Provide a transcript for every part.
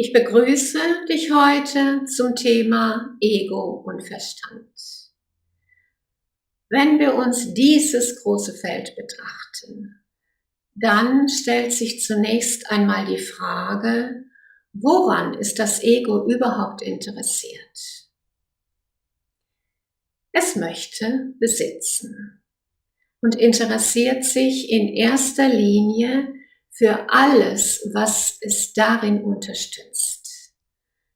Ich begrüße dich heute zum Thema Ego und Verstand. Wenn wir uns dieses große Feld betrachten, dann stellt sich zunächst einmal die Frage, woran ist das Ego überhaupt interessiert? Es möchte besitzen und interessiert sich in erster Linie für alles, was es darin unterstützt.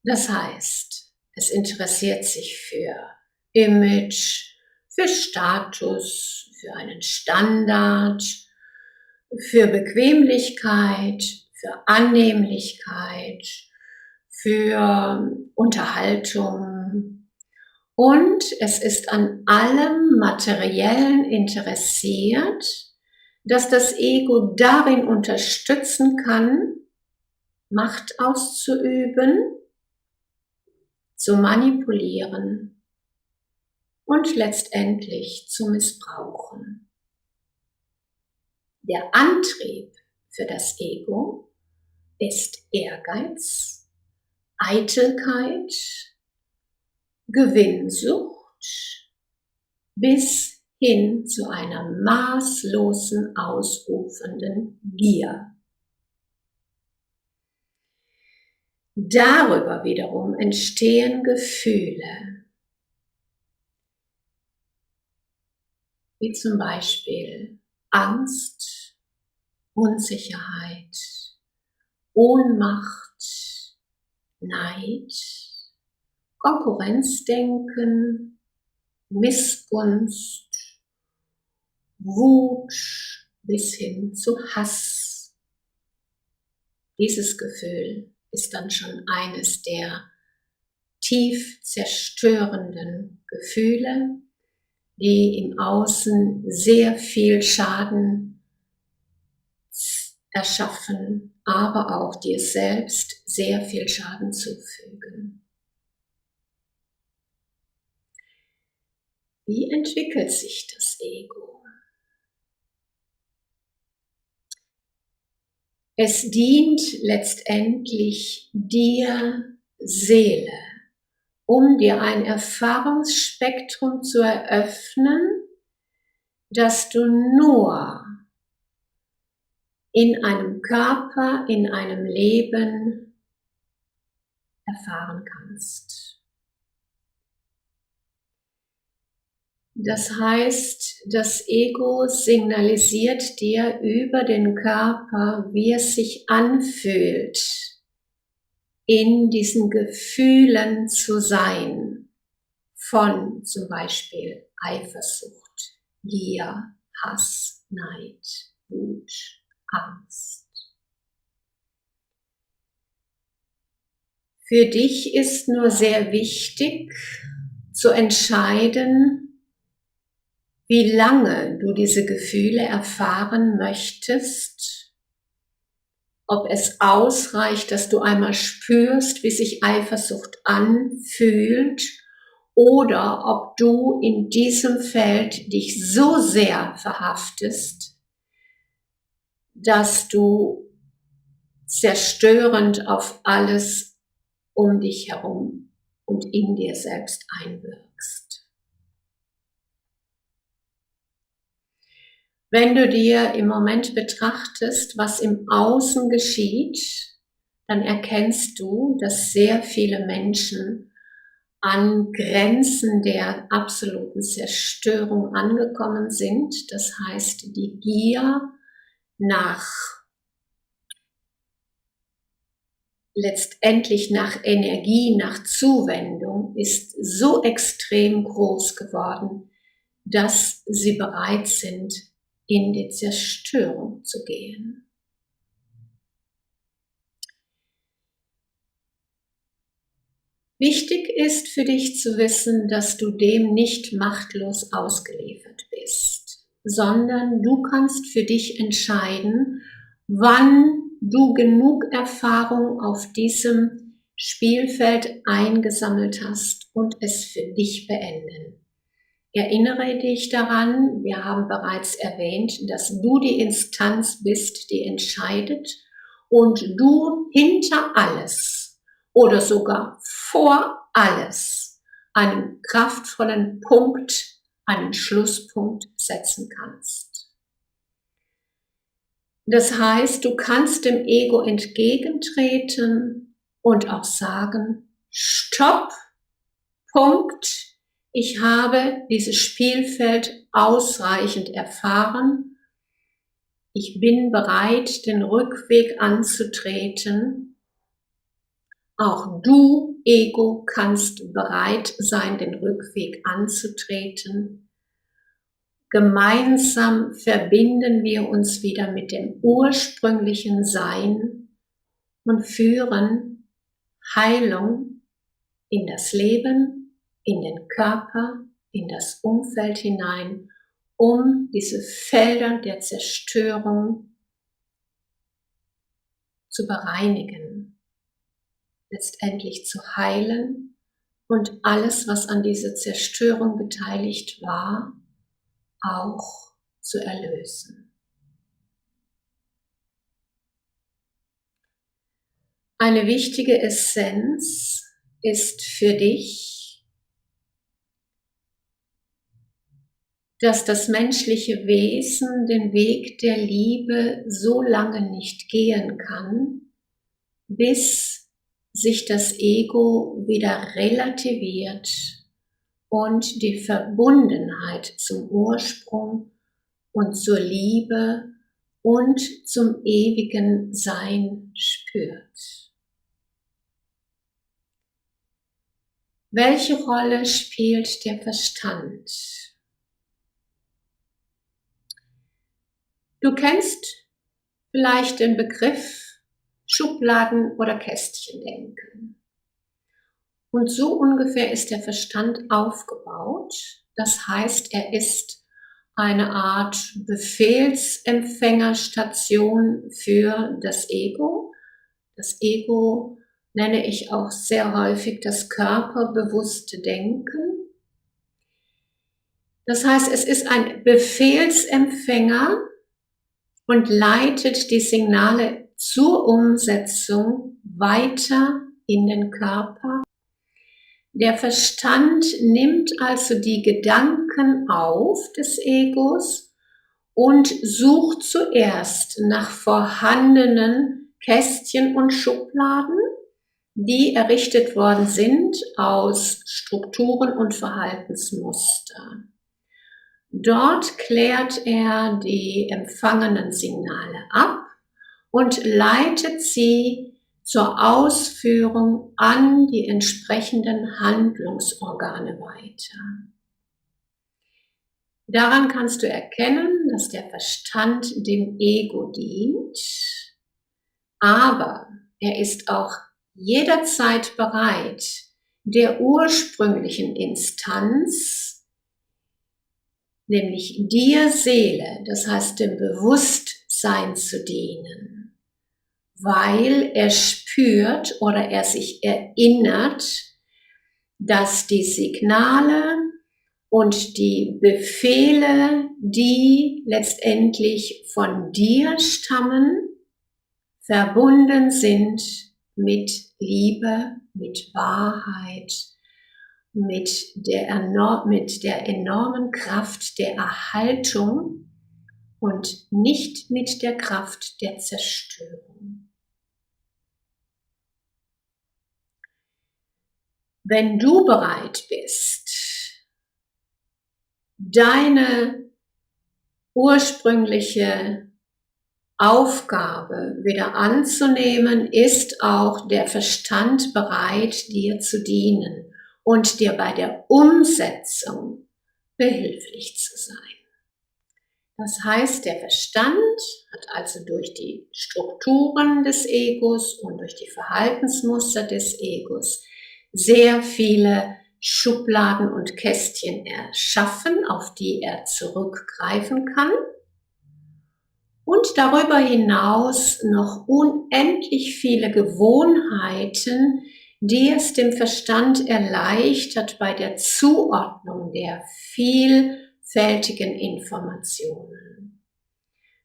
Das heißt, es interessiert sich für Image, für Status, für einen Standard, für Bequemlichkeit, für Annehmlichkeit, für Unterhaltung. Und es ist an allem Materiellen interessiert, dass das Ego darin unterstützen kann, Macht auszuüben, zu manipulieren und letztendlich zu missbrauchen. Der Antrieb für das Ego ist Ehrgeiz, Eitelkeit, Gewinnsucht bis hin zu einer maßlosen, ausufernden Gier. Darüber wiederum entstehen Gefühle, wie zum Beispiel Angst, Unsicherheit, Ohnmacht, Neid, Konkurrenzdenken, Missgunst, Wut bis hin zu Hass. Dieses Gefühl ist dann schon eines der tief zerstörenden Gefühle, die im Außen sehr viel Schaden erschaffen, aber auch dir selbst sehr viel Schaden zufügen. Wie entwickelt sich das Ego? Es dient letztendlich dir, Seele, um dir ein Erfahrungsspektrum zu eröffnen, das du nur in einem Körper, in einem Leben erfahren kannst. Das heißt, das Ego signalisiert dir über den Körper, wie es sich anfühlt, in diesen Gefühlen zu sein, von zum Beispiel Eifersucht, Gier, Hass, Neid, Wut, Angst. Für dich ist nur sehr wichtig zu entscheiden, wie lange du diese Gefühle erfahren möchtest, ob es ausreicht, dass du einmal spürst, wie sich Eifersucht anfühlt, oder ob du in diesem Feld dich so sehr verhaftest, dass du zerstörend auf alles um dich herum und in dir selbst einwirkst. Wenn du dir im Moment betrachtest, was im Außen geschieht, dann erkennst du, dass sehr viele Menschen an Grenzen der absoluten Zerstörung angekommen sind. Das heißt, die Gier letztendlich nach Energie, nach Zuwendung ist so extrem groß geworden, dass sie bereit sind, in die Zerstörung zu gehen. Wichtig ist für dich zu wissen, dass du dem nicht machtlos ausgeliefert bist, sondern du kannst für dich entscheiden, wann du genug Erfahrung auf diesem Spielfeld eingesammelt hast und es für dich beenden. Erinnere dich daran, wir haben bereits erwähnt, dass du die Instanz bist, die entscheidet und du hinter alles oder sogar vor alles einen kraftvollen Punkt, einen Schlusspunkt setzen kannst. Das heißt, du kannst dem Ego entgegentreten und auch sagen, Stopp, Punkt, ich habe dieses Spielfeld ausreichend erfahren, ich bin bereit, den Rückweg anzutreten. Auch du, Ego, kannst bereit sein, den Rückweg anzutreten. Gemeinsam verbinden wir uns wieder mit dem ursprünglichen Sein und führen Heilung in das Leben, in den Körper, in das Umfeld hinein, um diese Felder der Zerstörung zu bereinigen, letztendlich zu heilen und alles, was an dieser Zerstörung beteiligt war, auch zu erlösen. Eine wichtige Essenz ist für dich, dass das menschliche Wesen den Weg der Liebe so lange nicht gehen kann, bis sich das Ego wieder relativiert und die Verbundenheit zum Ursprung und zur Liebe und zum ewigen Sein spürt. Welche Rolle spielt der Verstand? Du kennst vielleicht den Begriff Schubladen- oder Kästchendenken. Und so ungefähr ist der Verstand aufgebaut. Das heißt, er ist eine Art Befehlsempfängerstation für das Ego. Das Ego nenne ich auch sehr häufig das körperbewusste Denken. Das heißt, es ist ein Befehlsempfänger und leitet die Signale zur Umsetzung weiter in den Körper. Der Verstand nimmt also die Gedanken auf des Egos und sucht zuerst nach vorhandenen Kästchen und Schubladen, die errichtet worden sind aus Strukturen und Verhaltensmuster. Dort klärt er die empfangenen Signale ab und leitet sie zur Ausführung an die entsprechenden Handlungsorgane weiter. Daran kannst du erkennen, dass der Verstand dem Ego dient, aber er ist auch jederzeit bereit, der ursprünglichen Instanz, nämlich dir Seele, das heißt dem Bewusstsein zu dienen, weil er spürt oder er sich erinnert, dass die Signale und die Befehle, die letztendlich von dir stammen, verbunden sind mit Liebe, mit Wahrheit, mit der enormen Kraft der Erhaltung und nicht mit der Kraft der Zerstörung. Wenn du bereit bist, deine ursprüngliche Aufgabe wieder anzunehmen, ist auch der Verstand bereit, dir zu dienen und dir bei der Umsetzung behilflich zu sein. Das heißt, der Verstand hat also durch die Strukturen des Egos und durch die Verhaltensmuster des Egos sehr viele Schubladen und Kästchen erschaffen, auf die er zurückgreifen kann. Und darüber hinaus noch unendlich viele Gewohnheiten, die es dem Verstand erleichtert bei der Zuordnung der vielfältigen Informationen.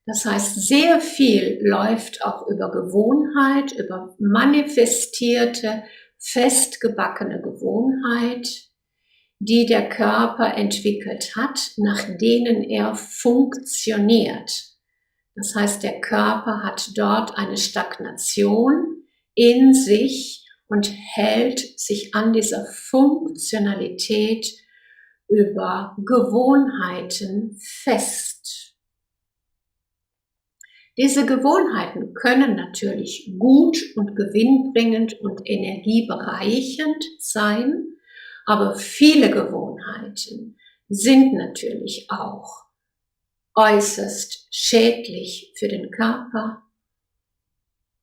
Das heißt, sehr viel läuft auch über Gewohnheit, über manifestierte, festgebackene Gewohnheit, die der Körper entwickelt hat, nach denen er funktioniert. Das heißt, der Körper hat dort eine Stagnation in sich und hält sich an dieser Funktionalität über Gewohnheiten fest. Diese Gewohnheiten können natürlich gut und gewinnbringend und energiebereichernd sein, aber viele Gewohnheiten sind natürlich auch äußerst schädlich für den Körper,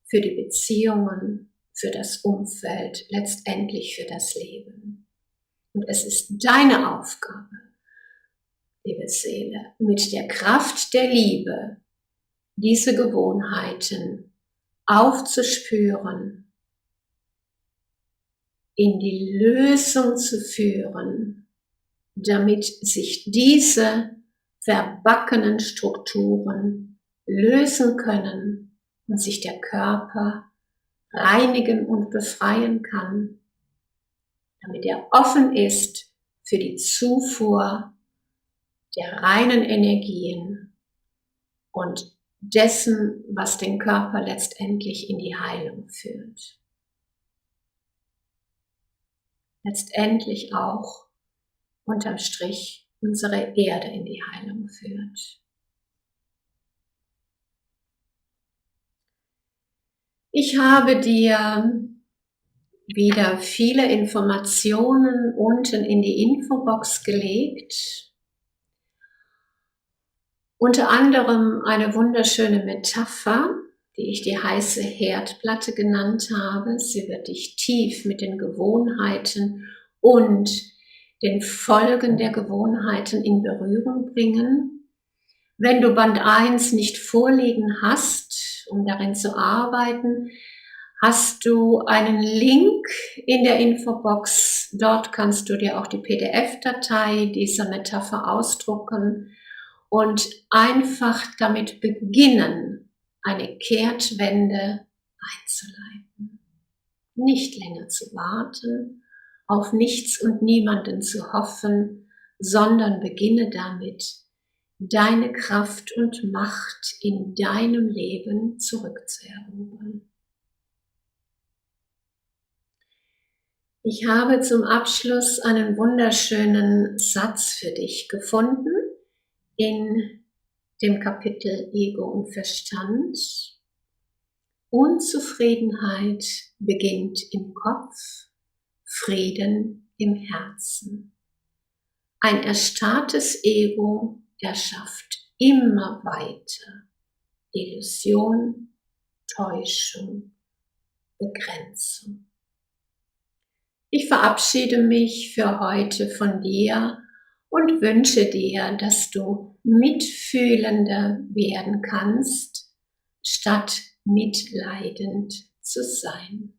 für die Beziehungen, für das Umfeld, letztendlich für das Leben. Und es ist deine Aufgabe, liebe Seele, mit der Kraft der Liebe diese Gewohnheiten aufzuspüren, in die Lösung zu führen, damit sich diese verbackenen Strukturen lösen können und sich der Körper reinigen und befreien kann, damit er offen ist für die Zufuhr der reinen Energien und dessen, was den Körper letztendlich in die Heilung führt. Letztendlich auch unterm Strich unsere Erde in die Heilung führt. Ich habe dir wieder viele Informationen unten in die Infobox gelegt. Unter anderem eine wunderschöne Metapher, die ich die heiße Herdplatte genannt habe. Sie wird dich tief mit den Gewohnheiten und den Folgen der Gewohnheiten in Berührung bringen. Wenn du Band 1 nicht vorliegen hast, um darin zu arbeiten, hast du einen Link in der Infobox. Dort kannst du dir auch die PDF-Datei dieser Metapher ausdrucken und einfach damit beginnen, eine Kehrtwende einzuleiten. Nicht länger zu warten, auf nichts und niemanden zu hoffen, sondern beginne damit, deine Kraft und Macht in deinem Leben zurückzuerobern. Ich habe zum Abschluss einen wunderschönen Satz für dich gefunden in dem Kapitel Ego und Verstand. Unzufriedenheit beginnt im Kopf, Frieden im Herzen. Ein erstarrtes Ego erschafft immer weiter Illusion, Täuschung, Begrenzung. Ich verabschiede mich für heute von dir und wünsche dir, dass du mitfühlender werden kannst, statt mitleidend zu sein.